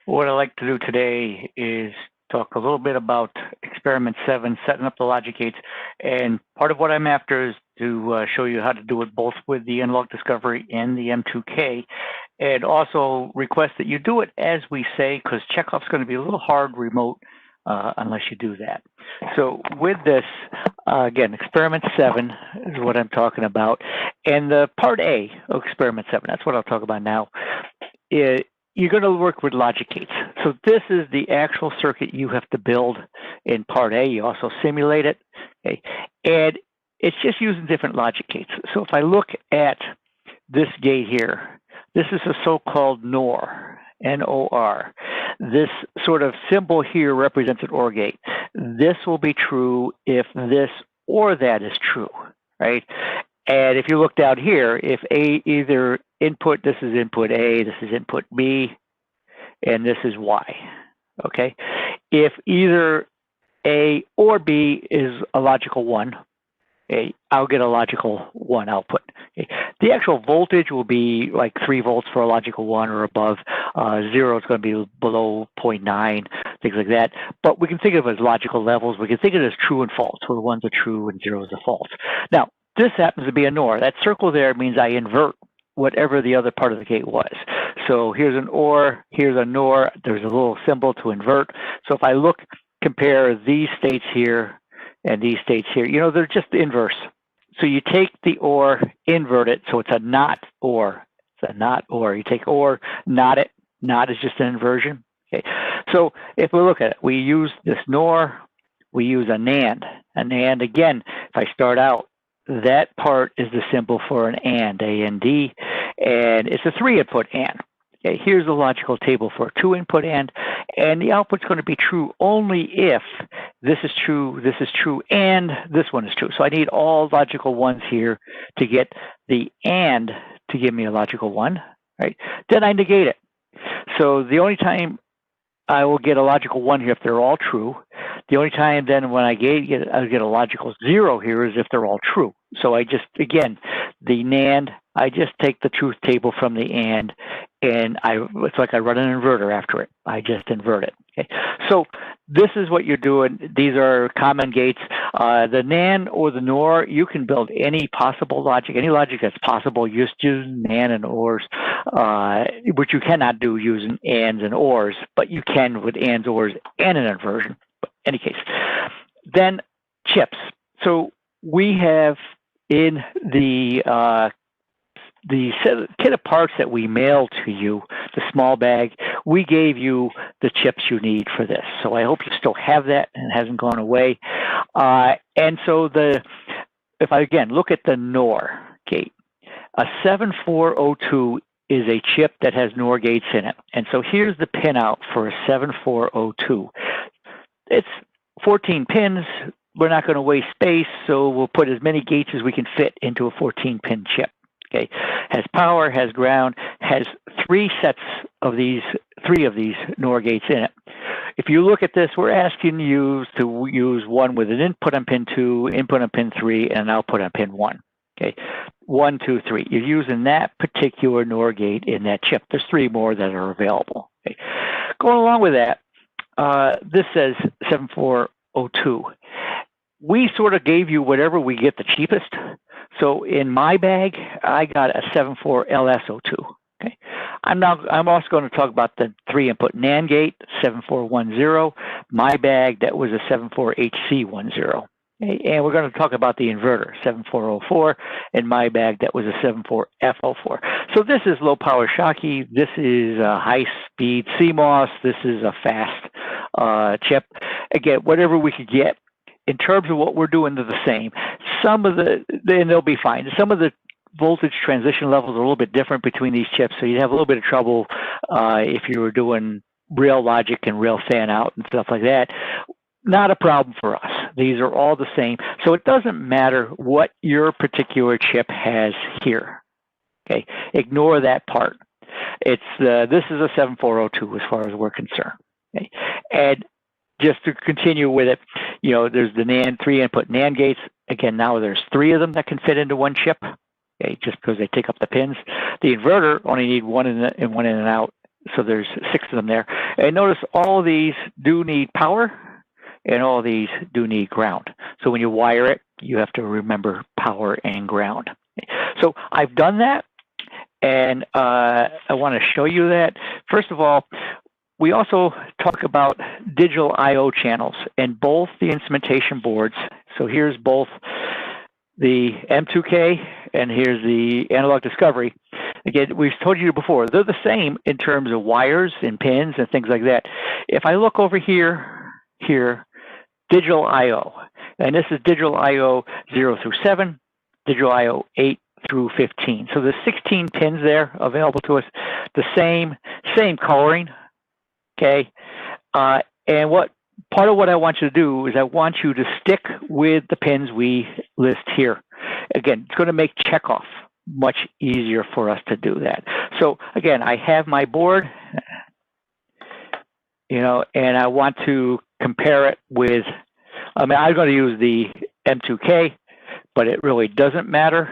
What I'd like to do today is talk a little bit about experiment 7, setting up the logic gates. And part of what I'm after is to show you how to do it both with the N-log discovery and the M2K. And also request that you do it as we say, because Chekhov's going to be a little hard remote unless you do that. So with this, again, experiment 7 is what I'm talking about. And the part A of experiment 7, that's what I'll talk about now. You're going to work with logic gates. So this is the actual circuit you have to build in part A. You also simulate it. Okay? And it's just using different logic gates. So if I look at this gate here, this is a so-called NOR, N-O-R. This sort of symbol here represents an OR gate. This will be true if this or that is true, right? And if you look down here, if A either input, this is input A, this is input B, and this is Y, okay? If either A or B is a logical 1, okay, I'll get a logical 1 output. Okay. The actual voltage will be like 3 volts for a logical 1 or above. 0 is going to be below 0.9, things like that. But we can think of it as logical levels. We can think of it as true and false, where 1's are true and 0's are false. Now, this happens to be a NOR. That circle there means I invert whatever the other part of the gate was. So here's an OR, here's a NOR. There's a little symbol to invert. So if I compare these states here and these states here, they're just inverse. So you take the OR, invert it, so it's a not OR. It's a not OR. You take OR, not it. Not is just an inversion. Okay. So if we look at it, we use this NOR, we use a NAND. A NAND, again, if I start out, that part is the symbol for an AND, A-N-D, and it's a 3-input AND. Okay, here's the logical table for a 2-input AND, and the output's going to be true only if this is true, and this one is true. So I need all logical 1s here to get the AND to give me a logical 1, right? Then I negate it. So the only time I will get a logical 1 here if they're all true. The only time then when I get a logical 0 here is if they're all true. So I just, again, the NAND, I just take the truth table from the AND, and it's like I run an inverter after it. I just invert it. Okay. So this is what you're doing. These are common gates. The NAND or the NOR, you can build any possible logic, any logic that's possible just using NAND and ORs, which you cannot do using ANDs and ORs, but you can with ANDs, ORs, and an inversion. But in any case, then chips. So we have in the kit of parts that we mailed to you, the small bag, we gave you the chips you need for this. So I hope you still have that and it hasn't gone away. And so if I again look at the NOR gate, a 7402 is a chip that has NOR gates in it. And so here's the pinout for a 7402. It's 14 pins. We're not going to waste space, so we'll put as many gates as we can fit into a 14-pin chip. Okay, has power, has ground, has 3 of these NOR gates in it. If you look at this, we're asking you to use one with an input on pin 2, input on pin 3, and an output on pin 1. Okay, 1, 2, 3. You're using that particular NOR gate in that chip. There's 3 more that are available. Okay. Going along with that, this says 7402. We sort of gave you whatever we get the cheapest. So in my bag, I got a 74LS02. Okay. I'm also going to talk about the 3-input NAND gate, 7410. My bag, that was a 74HC10. Okay. And we're going to talk about the inverter, 7404. In my bag, that was a 74F04. So this is low power Schottky. This is a high speed CMOS. This is a fast chip. Again, whatever we could get. In terms of what we're doing, they're the same. And they'll be fine. Some of the voltage transition levels are a little bit different between these chips, so you'd have a little bit of trouble if you were doing real logic and real fan out and stuff like that. Not a problem for us. These are all the same. So it doesn't matter what your particular chip has here. Okay, ignore that part. This is a 7402 as far as we're concerned. Okay, and just to continue with it, there's the NAND 3-input NAND gates. Again, now there's 3 of them that can fit into one chip. Okay, just because they take up the pins. The inverter only need one in and out. So there's 6 of them there. And notice all of these do need power and all of these do need ground. So when you wire it, you have to remember power and ground. So I've done that, and I want to show you that. First of all, we also talk about digital I/O channels, and both the instrumentation boards. So here's both the M2K and here's the Analog Discovery. Again, we've told you before, they're the same in terms of wires and pins and things like that. If I look over here, digital I/O, and this is digital I/O 0 through 7, digital I/O 8 through 15. So there's 16 pins there available to us, the same coloring, okay? And part of what I want you to do is I want you to stick with the pins we list here. Again, it's going to make checkoff much easier for us to do that. So again, I have my board, and I want to compare it with, I'm going to use the M2K, but it really doesn't matter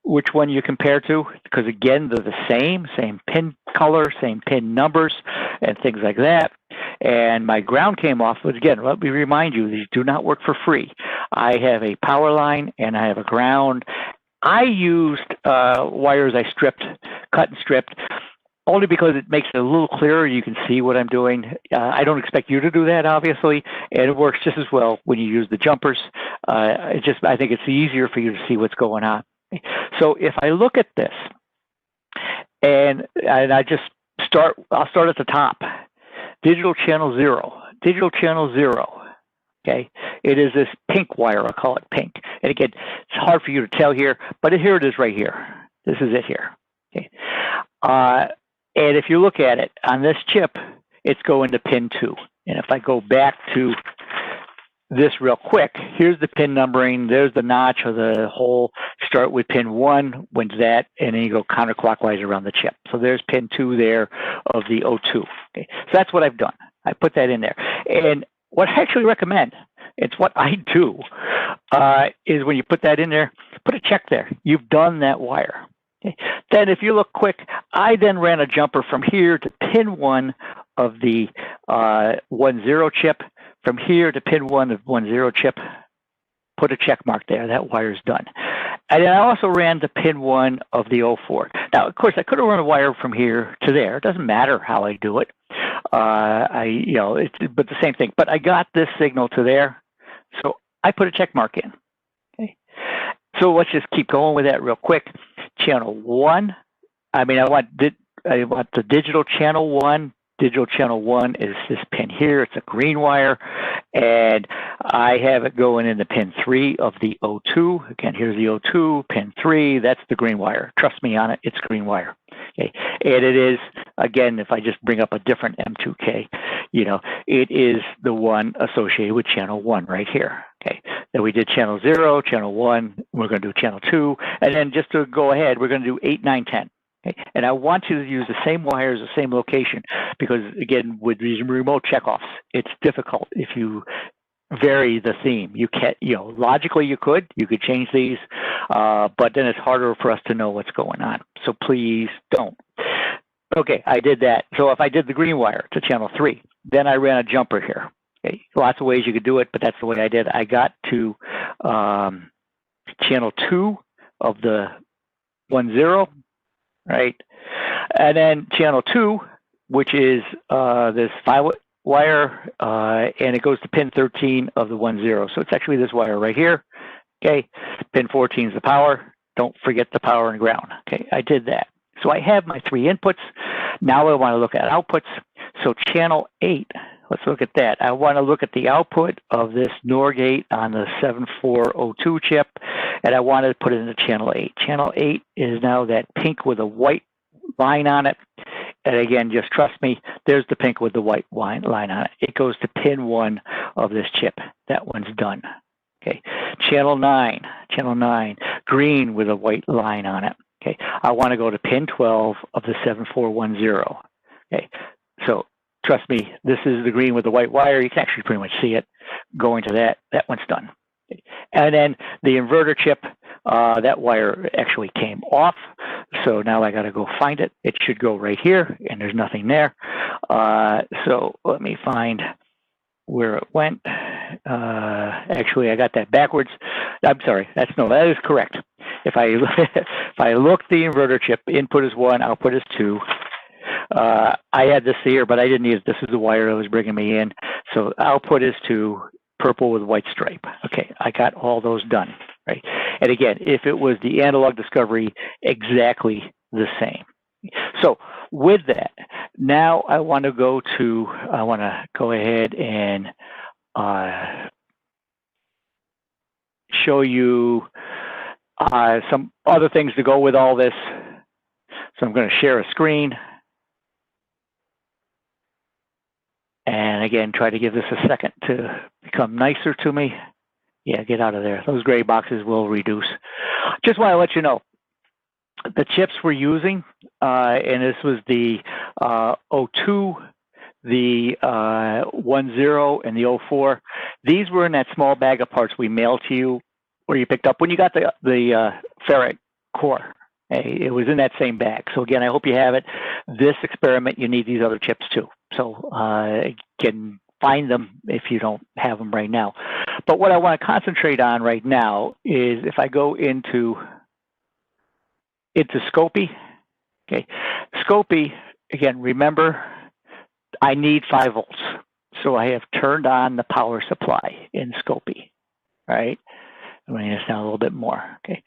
which one you compare to, because again, they're the same pin color, same pin numbers, and things like that. And my ground came off, but again, let me remind you, these do not work for free. I have a power line and I have a ground. I used wires I cut and stripped, only because it makes it a little clearer. You can see what I'm doing. I don't expect you to do that, obviously, and it works just as well when you use the jumpers. I think it's easier for you to see what's going on. So if I look at this, and I just I'll start at the top. Digital channel 0. Digital channel 0. Okay, it is this pink wire. I'll call it pink. And again, it's hard for you to tell here, but here it is right here. This is it here. Okay, and if you look at it on this chip, it's going to pin 2. And if I go back to this real quick, here's the pin numbering. There's the notch or the hole. Start with pin 1, went to that, and then you go counterclockwise around the chip. So there's pin 2 there of the O2. Okay, so that's what I've done. I put that in there. And what I actually recommend, it's what I do, is when you put that in there, put a check there. You've done that wire. Okay. Then if you look quick, I then ran a jumper from here to pin 1 of the 10 chip, from here to pin 1 of 10 chip, put a check mark there. That wire's done. And then I also ran to pin 1 of the 04. Now, of course, I could have run a wire from here to there. It doesn't matter how I do it. But the same thing. But I got this signal to there, so I put a check mark in. Okay. So let's just keep going with that real quick. Channel 1. I want the digital channel 1. Digital channel 1 is this pin here. It's a green wire, and I have it going into pin 3 of the O2. Again, here's the O2, pin 3. That's the green wire. Trust me on it. It's green wire. Okay, and it is, again, if I just bring up a different M2K, it is the one associated with channel 1 right here. Okay, then we did channel 0, channel 1. We're going to do channel 2, and then just to go ahead, we're going to do 8, 9, 10. Okay. And I want you to use the same wires, the same location, because again, with these remote checkoffs, it's difficult if you vary the theme. You can't, logically you could change these, but then it's harder for us to know what's going on. So please don't. Okay, I did that. So if I did the green wire to channel 3, then I ran a jumper here. Okay, lots of ways you could do it, but that's the way I did. I got to channel 2 of the 10. Right, and then channel 2, which is this 5 wire, and it goes to pin 13 of the 10. So it's actually this wire right here. Okay, pin 14 is the power. Don't forget the power and ground. Okay, I did that. So I have my 3 inputs. Now I want to look at outputs. So channel 8. Let's look at that. I want to look at the output of this NOR gate on the 7402 chip, and I want to put it into channel 8. Channel 8 is now that pink with a white line on it. And again, just trust me, there's the pink with the white line on it. It goes to pin 1 of this chip. That one's done. Okay. Channel 9, green with a white line on it. Okay. I want to go to pin 12 of the 7410. Okay. So trust me, this is the green with the white wire. You can actually pretty much see it going to that. That one's done. And then the inverter chip, that wire actually came off. So now I got to go find it. It should go right here, and there's nothing there. So let me find where it went. Actually, I got that backwards. I'm sorry. That is correct. If I look the inverter chip, input is 1, output is 2. I had this here, but I didn't need it. This is the wire that was bringing me in. So output is 2, purple with white stripe. Okay, I got all those done, right? And again, if it was the analog discovery, exactly the same. So with that, now I want to go ahead and show you some other things to go with all this. So I'm going to share a screen. And again, try to give this a second to become nicer to me. Yeah, get out of there. Those gray boxes will reduce. Just want to let you know, the chips we're using, and this was the 02, the 10, and the 04. These were in that small bag of parts we mailed to you, where you picked up when you got the ferrite core. It was in that same bag. So again, I hope you have it. This experiment, you need these other chips too. So you can find them if you don't have them right now. But what I want to concentrate on right now is if I go into Scopy. Okay, Scopy, again, remember, I need 5 volts. So I have turned on the power supply in Scopy, right? I'm bringing this down a little bit more, okay?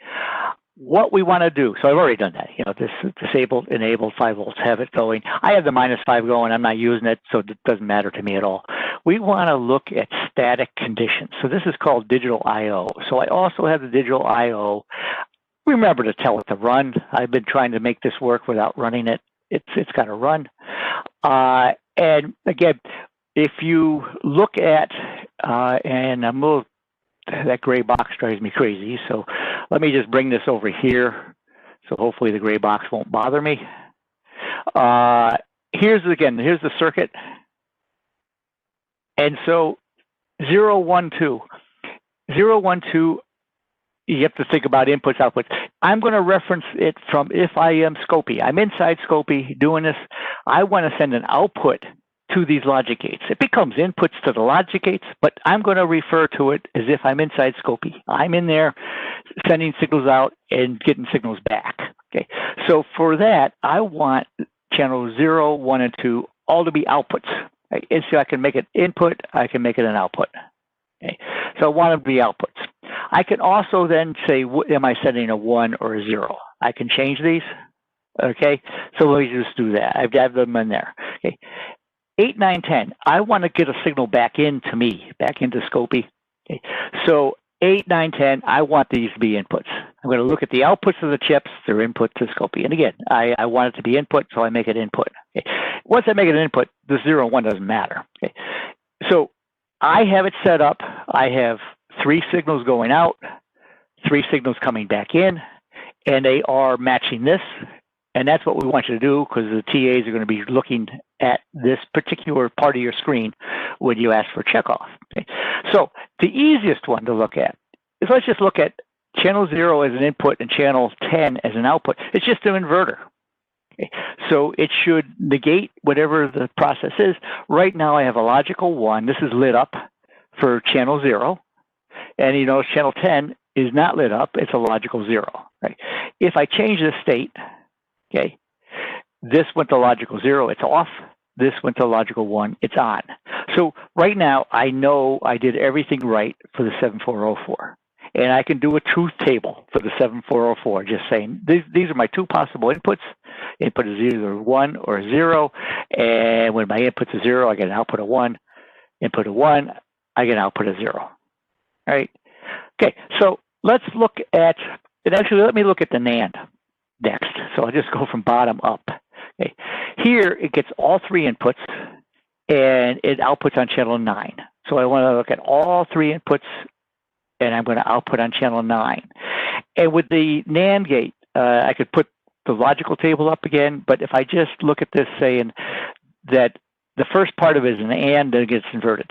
What we want to do, so I've already done that, this disabled, enabled, 5 volts, have it going. I have the -5 going, I'm not using it, so it doesn't matter to me at all. We want to look at static conditions. So this is called digital I/O. So I also have the digital I/O. Remember to tell it to run. I've been trying to make this work without running it. It's got to run. And again, if you look at, and I'm a little, that gray box drives me crazy. So let me just bring this over here. So hopefully the gray box won't bother me. Here's the circuit. And so 0, 1, 2. 0, 1, 2, you have to think about inputs, outputs. I'm going to reference it from if I am Scopy. I'm inside Scopy doing this. I want to send an output to these logic gates. It becomes inputs to the logic gates, but I'm going to refer to it as if I'm inside Scopy. I'm in there sending signals out and getting signals back. Okay, so for that, I want channel 0, 1, and 2 all to be outputs. Right? And so I can make it input, I can make it an output. Okay, so I want them to be outputs. I can also then say, am I sending a 1 or a 0? I can change these. Okay, so let me just do that. I've got them in there. Okay, 8, 9, 10. I want to get a signal back into me, back into Scopy. Okay, so 8, 9, 10. I want these to be inputs. I'm going to look at the outputs of the chips. They're input to Scopy. And again, I want it to be input, so I make it input. Okay. Once I make it an input, the 0 and 1 doesn't matter. Okay, so I have it set up. I have 3 signals going out, 3 signals coming back in, and they are matching this. And that's what we want you to do, because the TAs are going to be looking at this particular part of your screen when you ask for checkoff. Okay? So the easiest one to look at is, let's just look at channel 0 as an input and channel 10 as an output. It's just an inverter. Okay? So it should negate whatever the process is. Right now I have a logical 1. This is lit up for channel 0. And you know, channel 10 is not lit up. It's a logical 0. Right? If I change the state, okay, this went to logical 0, it's off. This went to logical 1, it's on. So right now, I know I did everything right for the 7404. And I can do a truth table for the 7404, just saying, these are my 2 possible inputs. Input is either 1 or 0. And when my input's a 0, I get an output of 1. Input of 1, I get an output of 0. All right? Okay, so let's look at, and actually let me look at the NAND next. So I'll just go from bottom up. Okay. Here it gets all 3 inputs and it outputs on channel 9. So I want to look at all 3 inputs and I'm going to output on channel 9. And with the NAND gate, I could put the logical table up again, but if I just look at this saying that the first part of it is an AND, then it gets inverted.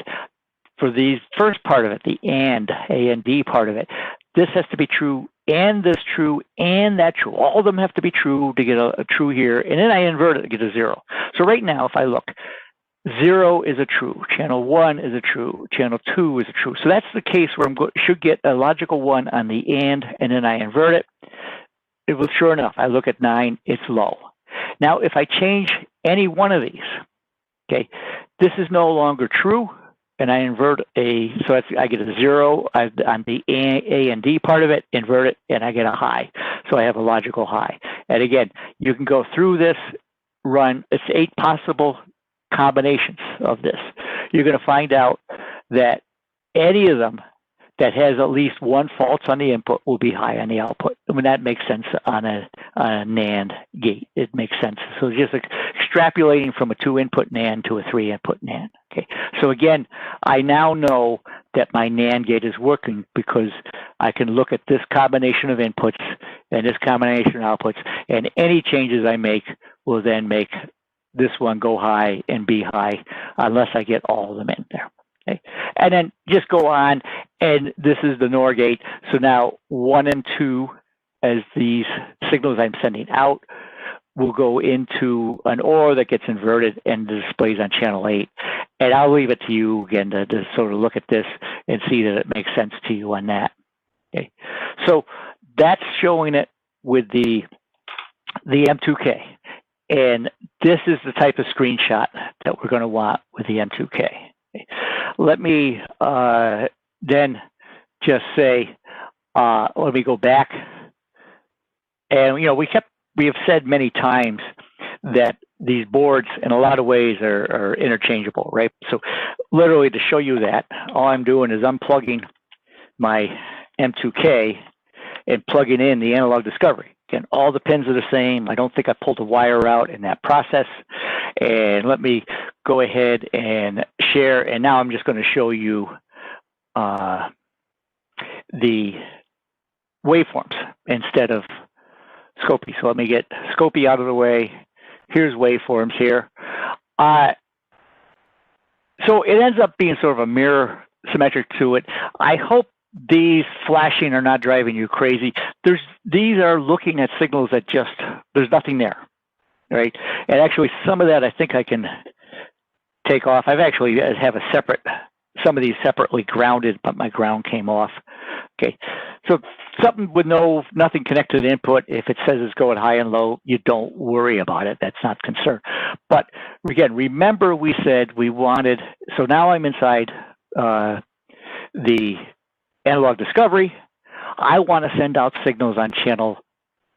For the first part of it, the AND, A and D part of it, this has to be true and this true and that true. All of them have to be true to get a true here, and then I invert it to get a 0. So right now, if I look, 0 is a true, channel 1 is a true, channel 2 is a true. So that's the case where should get a logical 1 on the and then I invert it. It was sure enough, I look at 9, it's low. Now, if I change any one of these, okay, this is no longer true, and I invert so I get a 0 on the A and D part of it, invert it, and I get a high. So I have a logical high. And again, you can go through this, run, it's 8 possible combinations of this. You're going to find out that any of them that has at least one false on the input will be high on the output. I mean, that makes sense on a NAND gate. It makes sense. So just extrapolating from a 2-input NAND to a 3-input NAND. Okay. So again, I now know that my NAND gate is working because I can look at this combination of inputs and this combination of outputs, and any changes I make will then make this one go high and be high unless I get all of them in there. Okay. And then just go on, and this is the NOR gate. So now 1 and 2, as these signals I'm sending out, will go into an OR that gets inverted and displays on channel 8. And I'll leave it to you again to sort of look at this and see that it makes sense to you on that. Okay. So that's showing it with the M2K. And this is the type of screenshot that we're going to want with the M2K. Okay. Let me then just say, let me go back. And, we have said many times that these boards in a lot of ways are interchangeable, right? So literally to show you that, all I'm doing is unplugging my M2K and plugging in the analog discovery. Again, all the pins are the same. I don't think I pulled a wire out in that process. And let me go ahead and share. And now I'm just going to show you the waveforms instead of Scopy. So let me get Scopy out of the way. Here's waveforms here. So it ends up being sort of a mirror symmetric to it. I hope these flashing are not driving you crazy. These are looking at signals that just, there's nothing there, right? And actually some of that I think I can take off. I've actually have a separate, some of these separately grounded, but my ground came off. Okay, so something with nothing connected to the input, if it says it's going high and low, you don't worry about it. That's not concern. But again, remember we said we wanted, so now I'm inside the analog discovery. I want to send out signals on channel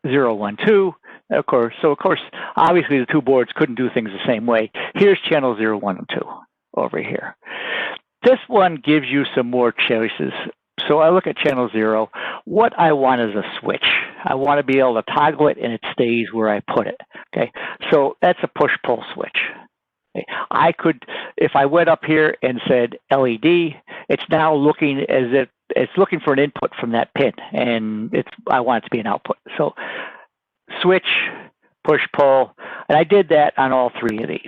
0, 1, 2. Of course, obviously the two boards couldn't do things the same way. Here's channel 0, 1, and 2 over here. This one gives you some more choices. So I look at channel 0. What I want is a switch. I want to be able to toggle it and it stays where I put it. Okay, so that's a push-pull switch. Okay. I could, if I went up here and said LED, it's now looking as if it's looking for an input from that pin, and I want it to be an output. So switch, push-pull, and I did that on all three of these.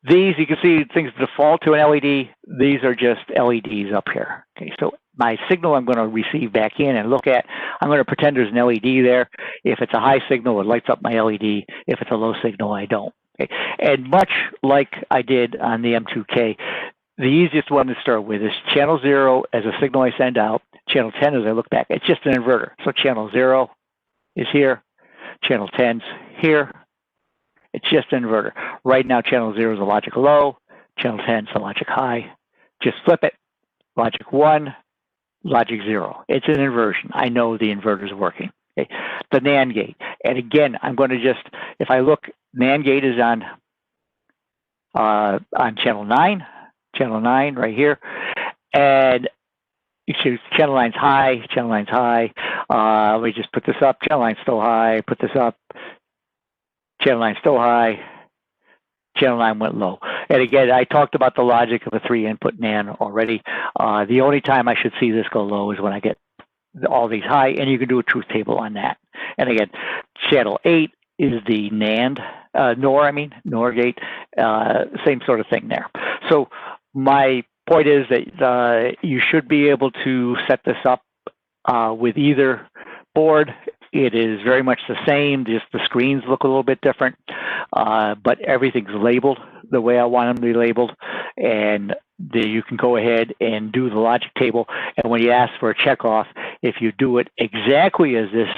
These, you can see things default to an LED. These are just LEDs up here. Okay, so my signal I'm going to receive back in and look at, I'm going to pretend there's an LED there. If it's a high signal, it lights up my LED. If it's a low signal, I don't. Okay. And much like I did on the M2K, the easiest one to start with is channel 0 as a signal I send out. Channel 10 as I look back. It's just an inverter. So channel 0 is here. Channel 10's here. It's just an inverter. Right now, channel 0 is a logic low. Channel 10 is a logic high. Just flip it. Logic 1, logic 0. It's an inversion. I know the inverter is working. Okay. The NAND gate. And again, I'm going to just, if I look, NAND gate is on channel 9. Channel 9 right here. And you choose channel 9's high. Channel 9's high. Let me just put this up. Channel 9's still high. Put this up. Channel 9 still high. Channel 9 went low. And again, I talked about the logic of a 3-input NAND already. The only time I should see this go low is when I get all these high, and you can do a truth table on that. And again, channel 8 is the NAND, NOR gate, same sort of thing there. So my point is that you should be able to set this up with either board. It is very much the same, just the screens look a little bit different, but everything's labeled the way I want them to be labeled. And you can go ahead and do the logic table. And when you ask for a checkoff, if you do it exactly as this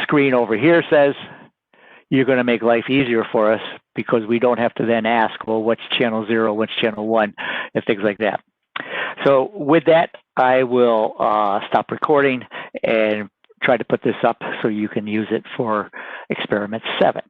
screen over here says, you're going to make life easier for us, because we don't have to then ask, well, what's channel 0, what's channel 1, and things like that. So with that, I will stop recording and try to put this up so you can use it for experiment 7.